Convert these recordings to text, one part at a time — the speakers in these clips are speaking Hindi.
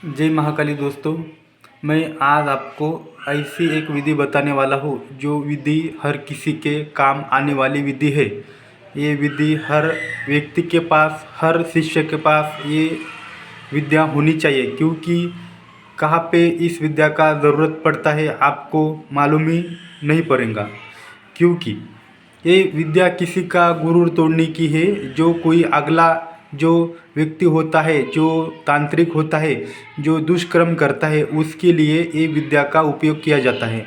जय महाकाली दोस्तों। मैं आज आपको ऐसी एक विधि बताने वाला हूँ जो विधि हर किसी के काम आने वाली विधि है। ये विधि हर व्यक्ति के पास, हर शिष्य के पास ये विद्या होनी चाहिए, क्योंकि कहाँ पे इस विद्या का ज़रूरत पड़ता है आपको मालूम ही नहीं पड़ेगा। क्योंकि ये विद्या किसी का गुरूर तोड़ने की है। जो कोई अगला जो व्यक्ति होता है, जो तांत्रिक होता है, जो दुष्कर्म करता है, उसके लिए ये विद्या का उपयोग किया जाता है।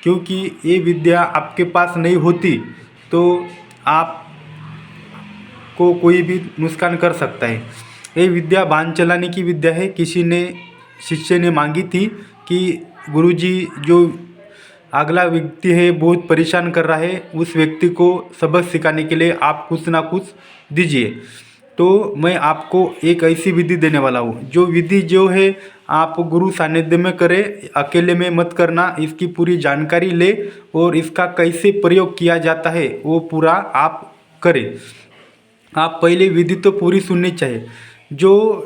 क्योंकि ये विद्या आपके पास नहीं होती तो आप को कोई भी नुकसान कर सकता है। ये विद्या बांध चलाने की विद्या है। किसी ने शिष्य ने मांगी थी कि गुरुजी, जो अगला व्यक्ति है बहुत परेशान कर रहा है, उस व्यक्ति को सबक सिखाने के लिए आप कुछ ना कुछ दीजिए। तो मैं आपको एक ऐसी विधि देने वाला हूँ जो विधि जो है आप गुरु सानिध्य में करें, अकेले में मत करना। इसकी पूरी जानकारी ले और इसका कैसे प्रयोग किया जाता है वो पूरा आप करें। आप पहले विधि तो पूरी सुननी चाहिए। जो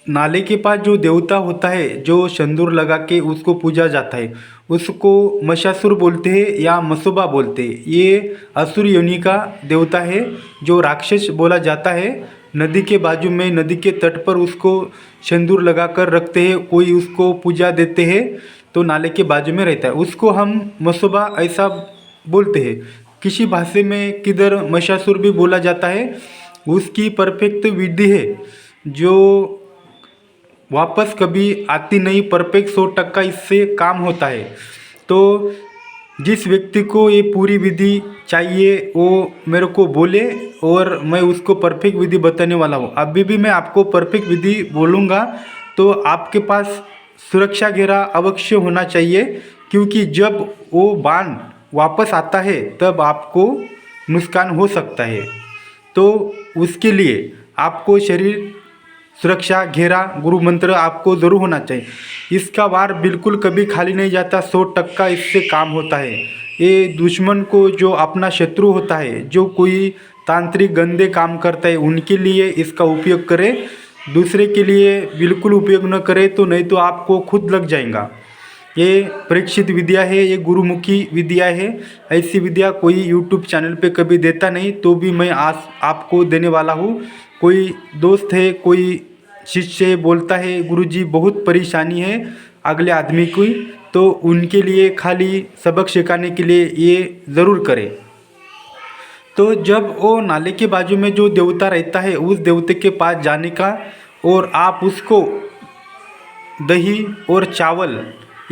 नाले के पास जो देवता होता है, जो सिंदूर लगा के उसको पूजा जाता है, उसको महिषासुर बोलते हैं या मसोबा बोलते हैं। ये असुर योनि का देवता है जो राक्षस बोला जाता है। नदी के बाजू में, नदी के तट पर उसको सिंदूर लगा कर रखते हैं, कोई उसको पूजा देते हैं तो नाले के बाजू में रहता है, उसको हम मसोबा ऐसा बोलते हैं। किसी भाषा में किधर महिषासुर भी बोला जाता है। उसकी परफेक्ट विधि है जो वापस कभी आती नहीं। परफेक्ट 100% इससे काम होता है। तो जिस व्यक्ति को ये पूरी विधि चाहिए वो मेरे को बोले और मैं उसको परफेक्ट विधि बताने वाला हूँ। अभी भी मैं आपको परफेक्ट विधि बोलूँगा तो आपके पास सुरक्षा घेरा अवश्य होना चाहिए, क्योंकि जब वो बाण वापस आता है तब आपको नुकसान हो सकता है। तो उसके लिए आपको शरीर सुरक्षा घेरा गुरु मंत्र आपको ज़रूर होना चाहिए। इसका वार बिल्कुल कभी खाली नहीं जाता। 100% इससे काम होता है। ये दुश्मन को, जो अपना शत्रु होता है, जो कोई तांत्रिक गंदे काम करता है, उनके लिए इसका उपयोग करें। दूसरे के लिए बिल्कुल उपयोग न करें, तो नहीं तो आपको खुद लग जाएगा। ये परीक्षित विद्या है, ये गुरुमुखी विद्या है। ऐसी विद्या कोई यूट्यूब चैनल पे कभी देता नहीं, तो भी मैं आज आपको देने वाला हूँ। कोई दोस्त है, कोई शिष्य बोलता है गुरुजी बहुत परेशानी है अगले आदमी की, तो उनके लिए खाली सबक सिखाने के लिए ये ज़रूर करें। तो जब वो नाले के बाजू में जो देवता रहता है, उस देवते के पास जाने का और आप उसको दही और चावल,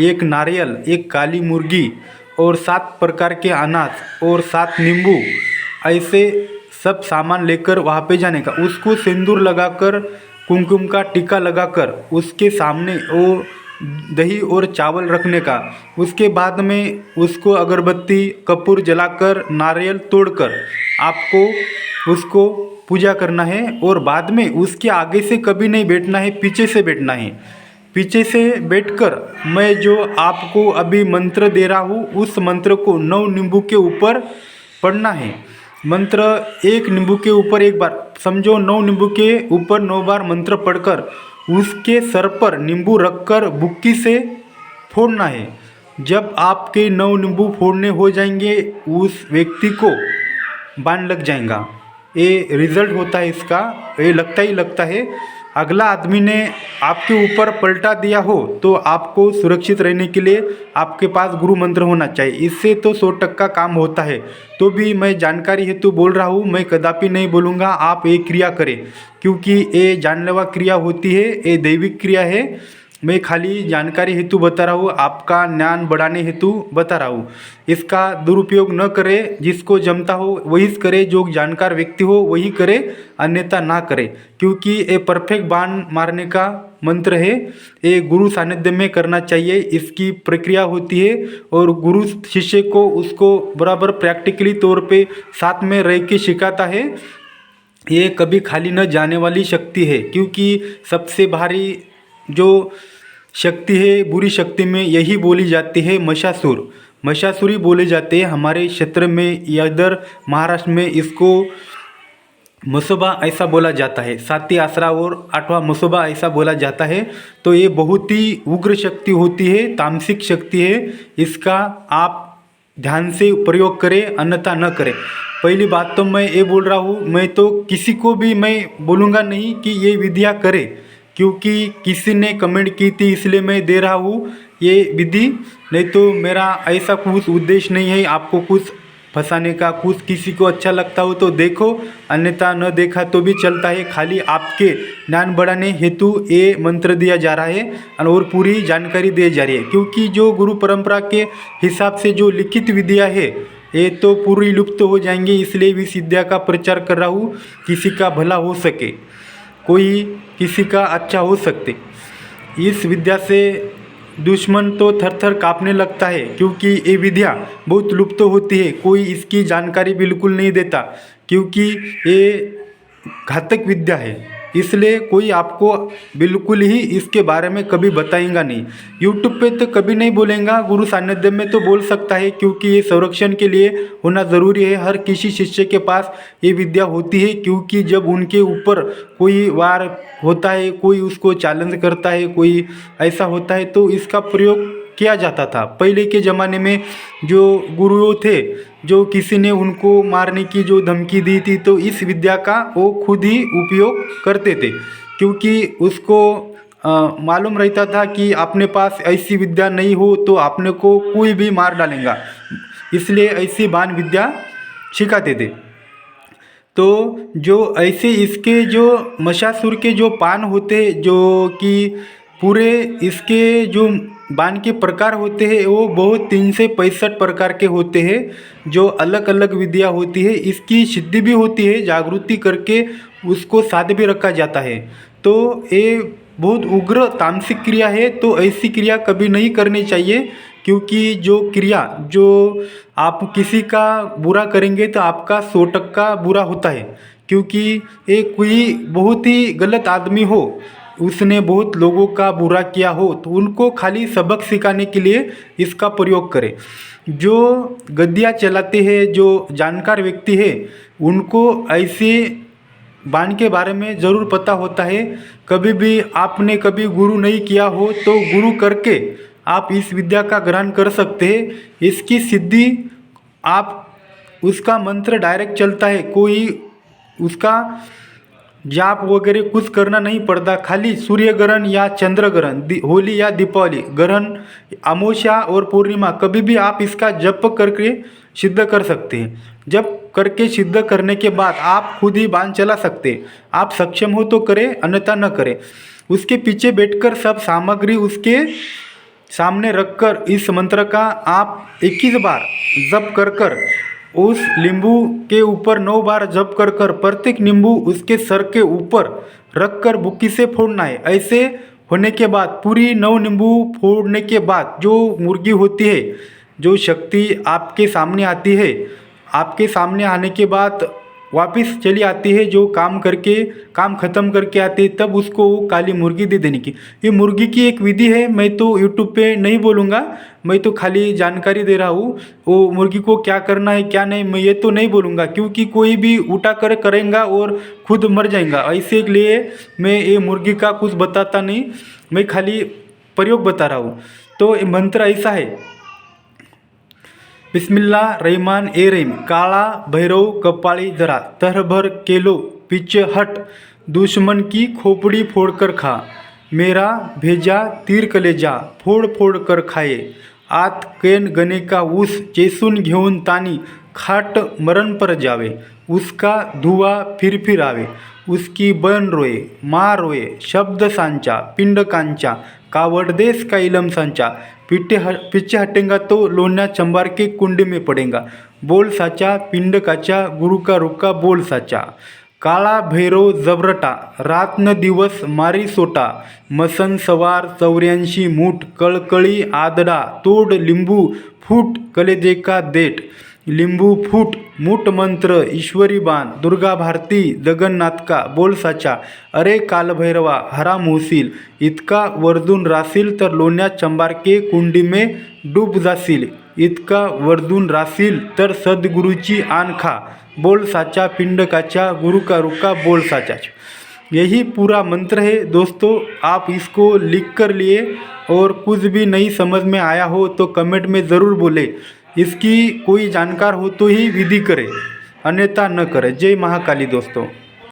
एक नारियल, एक काली मुर्गी और 7 प्रकार के अनाज और 7 नींबू, ऐसे सब सामान लेकर वहाँ पे जाने का। उसको सिंदूर लगाकर, कुमकुम का टीका लगाकर उसके सामने वो दही और चावल रखने का। उसके बाद में उसको अगरबत्ती कपूर जलाकर, नारियल तोड़कर आपको उसको पूजा करना है। और बाद में उसके आगे से कभी नहीं बैठना है, पीछे से बैठना है। पीछे से बैठकर मैं जो आपको अभी मंत्र दे रहा हूँ, उस मंत्र को 9 नींबू के ऊपर पढ़ना है। मंत्र 1 नींबू के ऊपर 1 बार, समझो 9 नींबू के ऊपर 9 बार मंत्र पढ़कर उसके सर पर नींबू रखकर बुक्की से फोड़ना है। जब आपके 9 नींबू फोड़ने हो जाएंगे, उस व्यक्ति को बाण लग जाएगा। ये रिजल्ट होता है इसका, ये लगता ही लगता है। अगला आदमी ने आपके ऊपर पलटा दिया हो तो आपको सुरक्षित रहने के लिए आपके पास गुरु मंत्र होना चाहिए। इससे तो 100% काम होता है। तो भी मैं जानकारी हेतु बोल रहा हूँ, मैं कदापि नहीं बोलूँगा आप ये क्रिया करें, क्योंकि ये जानलेवा क्रिया होती है, ये दैविक क्रिया है। मैं खाली जानकारी हेतु बता रहा हूँ, आपका ज्ञान बढ़ाने हेतु बता रहा हूँ। इसका दुरुपयोग न करे। जिसको जमता हो वही करे, जो जानकार व्यक्ति हो वही करे, अन्यथा ना करे। क्योंकि ये परफेक्ट बाण मारने का मंत्र है। ये गुरु सानिध्य में करना चाहिए। इसकी प्रक्रिया होती है और गुरु शिष्य को उसको बराबर प्रैक्टिकली तौर पे साथ में रह के सिखाता है। ये कभी खाली न जाने वाली शक्ति है, क्योंकि सबसे भारी जो शक्ति है, बुरी शक्ति में यही बोली जाती है महिषासुर। महिषासुरी बोले जाते हैं हमारे क्षेत्र में, इधर महाराष्ट्र में इसको मसोबा ऐसा बोला जाता है, 7 आसरा और 8वां मसोबा ऐसा बोला जाता है। तो ये बहुत ही उग्र शक्ति होती है, तामसिक शक्ति है। इसका आप ध्यान से प्रयोग करें, अन्यथा न करें। पहली बात तो मैं ये बोल रहा हूँ, मैं तो किसी को भी मैं बोलूँगा नहीं कि ये विधियाँ करें, क्योंकि किसी ने कमेंट की थी इसलिए मैं दे रहा हूँ ये विधि। नहीं तो मेरा ऐसा कुछ उद्देश्य नहीं है आपको कुछ फंसाने का। कुछ किसी को अच्छा लगता हो तो देखो, अन्यथा न देखा तो भी चलता है। खाली आपके ज्ञान बढ़ाने हेतु ये मंत्र दिया जा रहा है और पूरी जानकारी दी जा रही है। क्योंकि जो गुरु परंपरा के हिसाब से जो लिखित विधियाँ है ये तो पूरी लुप्त हो जाएंगी, इसलिए भी विद्या का प्रचार कर रहा हूँ, किसी का भला हो सके, कोई किसी का अच्छा हो सकते। इस विद्या से दुश्मन तो थर थर काँपने लगता है, क्योंकि ये विद्या बहुत लुप्त होती है, कोई इसकी जानकारी बिल्कुल नहीं देता, क्योंकि ये घातक विद्या है। इसलिए कोई आपको बिल्कुल ही इसके बारे में कभी बताएगा नहीं। यूट्यूब पे तो कभी नहीं बोलेगा, गुरु सानिध्य में तो बोल सकता है, क्योंकि ये संरक्षण के लिए होना ज़रूरी है। हर किसी शिष्य के पास ये विद्या होती है, क्योंकि जब उनके ऊपर कोई वार होता है, कोई उसको चैलेंज करता है, कोई ऐसा होता है, तो इसका प्रयोग किया जाता था। पहले के ज़माने में जो गुरुओं थे, जो किसी ने उनको मारने की जो धमकी दी थी, तो इस विद्या का वो खुद ही उपयोग करते थे, क्योंकि उसको मालूम रहता था कि अपने पास ऐसी विद्या नहीं हो तो आपने को कोई भी मार डालेगा, इसलिए ऐसी बाण विद्या सिखाते थे। तो जो ऐसे इसके जो महिषासुर के जो पान होते, जो कि पूरे इसके जो बाण के प्रकार होते हैं वो बहुत 365 प्रकार के होते हैं, जो अलग अलग विधियाँ होती है। इसकी सिद्धि भी होती है, जागृति करके उसको साथ भी रखा जाता है। तो ये बहुत उग्र तामसिक क्रिया है, तो ऐसी क्रिया कभी नहीं करनी चाहिए, क्योंकि जो क्रिया जो आप किसी का बुरा करेंगे तो आपका 100% बुरा होता है। क्योंकि एक कोई बहुत ही गलत आदमी हो, उसने बहुत लोगों का बुरा किया हो, तो उनको खाली सबक सिखाने के लिए इसका प्रयोग करें। जो गद्दियाँ चलाते हैं, जो जानकार व्यक्ति है, उनको ऐसे बाण के बारे में ज़रूर पता होता है। कभी भी आपने कभी गुरु नहीं किया हो तो गुरु करके आप इस विद्या का ग्रहण कर सकते हैं। इसकी सिद्धि आप उसका मंत्र डायरेक्ट चलता है, कोई उसका जाप वगैरह कुछ करना नहीं पड़ता। खाली सूर्य ग्रहण या चंद्र ग्रहण, होली या दीपावली ग्रहण, अमावस्या और पूर्णिमा, कभी भी आप इसका जप करके सिद्ध कर सकते हैं। जब करके सिद्ध करने के बाद आप खुद ही बाण चला सकते हैं। आप सक्षम हो तो करें, अन्यथा न करें। उसके पीछे बैठकर सब सामग्री उसके सामने रखकर इस मंत्र का आप 21 बार जप कर कर उस नींबू के ऊपर 9 बार जप कर कर प्रत्येक नींबू उसके सर के ऊपर रख कर बुक्की से फोड़ना है। ऐसे होने के बाद पूरी 9 नींबू फोड़ने के बाद जो मुर्गी होती है, जो शक्ति आपके सामने आती है, आपके सामने आने के बाद वापस चली आती है, जो काम करके काम ख़त्म करके आती है, तब उसको वो काली मुर्गी दे देने की। ये मुर्गी की एक विधि है, मैं तो यूट्यूब पे नहीं बोलूँगा, मैं तो खाली जानकारी दे रहा हूँ। वो मुर्गी को क्या करना है क्या नहीं, मैं ये तो नहीं बोलूँगा, क्योंकि कोई भी उठा कर करेगा और खुद मर जाएगा। ऐसे लिए मैं ये मुर्गी का कुछ बताता नहीं, मैं खाली प्रयोग बता रहा हूँ। तो ये मंत्र ऐसा है, बिस्मिल्लाह रहमान ए रहीम। काला भैरव कपाली धरा, तरभर केलो पीछे हट, दुश्मन की खोपड़ी फोड़कर खा, मेरा भेजा तीर कलेजा फोड़ फोड़ कर खाए, आत केन गणे का ऊस चेसून घेऊन तानी, खाट मरण पर जावे, उसका धुआ फिर आवे, उसकी बन रोए माँ रोए, शब्द सांचा पिंड कांचा, कावड़देश का इलम सांचा, पीछे हटेगा तो लोन्या चंबार के कुंड में पड़ेगा, बोल साचा पिंड काचा, गुरु का रुका बोल साचा। काळा भैरव जबरटा, रात न दिवस मारी सोटा, मसन सवार 84 मूठ, कळकळी आदडा, तोड लिंबू फूट कलेजे का देठ, लिंबू फूट मूठ मंत्र ईश्वरी बाण, दुर्गा भारती जगन्नाथ का बोल साचा, अरे कालभैरवा हराम होशील, इतका वर्जून रासील तर लोण्या चंबार के कुंडी में डूब जाशील, इतका वर्धून रासील तर सद्गुरुची आण खा, बोल साचा पिंडकाचा, गुरु का रुका बोल साचा। यही पूरा मंत्र है दोस्तों, आप इसको लिख कर लिए और कुछ भी नहीं समझ में आया हो तो कमेंट में ज़रूर बोले। इसकी कोई जानकार हो तो ही विधि करे, अन्यथा न करे। जय महाकाली दोस्तों।